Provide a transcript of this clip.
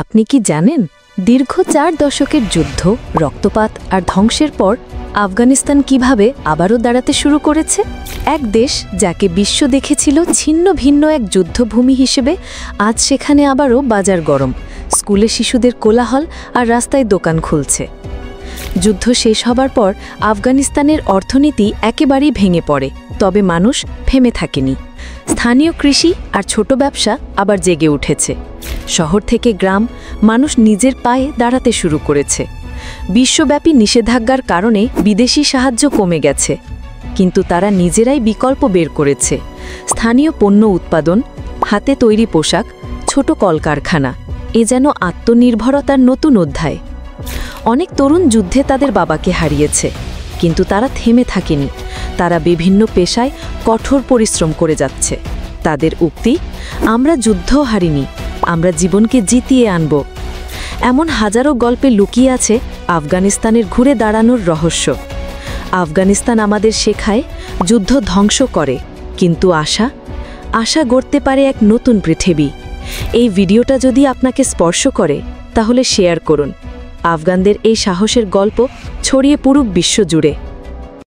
আপনি কি জানেন দীর্ঘ 4 দশকের যুদ্ধ, রক্তপাত আর ধ্বংসের পর আফগানিস্তান কিভাবে আবারও দাঁড়াতে শুরু করেছে? এক দেশ যাকে বিশ্ব দেখেছিল ছিন্ন ভিন্ন এক যুদ্ধভূমি হিসেবে, আজ সেখানে আবারও বাজার গরম, স্কুলে শিশুদের কোলাহল আর রাস্তায় দোকান খুলছে। যুদ্ধ শেষ হবার পর আফগানিস্তানের অর্থনীতি একেবারেই ভেঙে পড়ে, তবে মানুষ থেমে থাকেনি। স্থানীয় কৃষি আর ছোট ব্যবসা আবার জেগে উঠেছে। শহর থেকে গ্রাম, মানুষ নিজের পায়ে দাঁড়াতে শুরু করেছে। বিশ্বব্যাপী নিষেধাজ্ঞার কারণে বিদেশি সাহায্য কমে গেছে, কিন্তু তারা নিজেরাই বিকল্প বের করেছে। স্থানীয় পণ্য উৎপাদন, হাতে তৈরি পোশাক, ছোট কলকারখানা, এ যেন আত্মনির্ভরতার নতুন অধ্যায়। অনেক তরুণ যুদ্ধে তাদের বাবাকে হারিয়েছে, কিন্তু তারা থেমে থাকেনি। তারা বিভিন্ন পেশায় কঠোর পরিশ্রম করে যাচ্ছে। তাদের উক্তি, আমরা যুদ্ধও হারিনি, আমরা জীবনকে জিতিয়ে আনব। এমন হাজারো গল্পে লুকিয়ে আছে আফগানিস্তানের ঘুরে দাঁড়ানোর রহস্য। আফগানিস্তান আমাদের শেখায়, যুদ্ধ ধ্বংস করে, কিন্তু আশা গড়তে পারে এক নতুন পৃথিবী। এই ভিডিওটা যদি আপনাকে স্পর্শ করে, তাহলে শেয়ার করুন। আফগানদের এই সাহসের গল্প ছড়িয়ে পুরো বিশ্ব জুড়ে।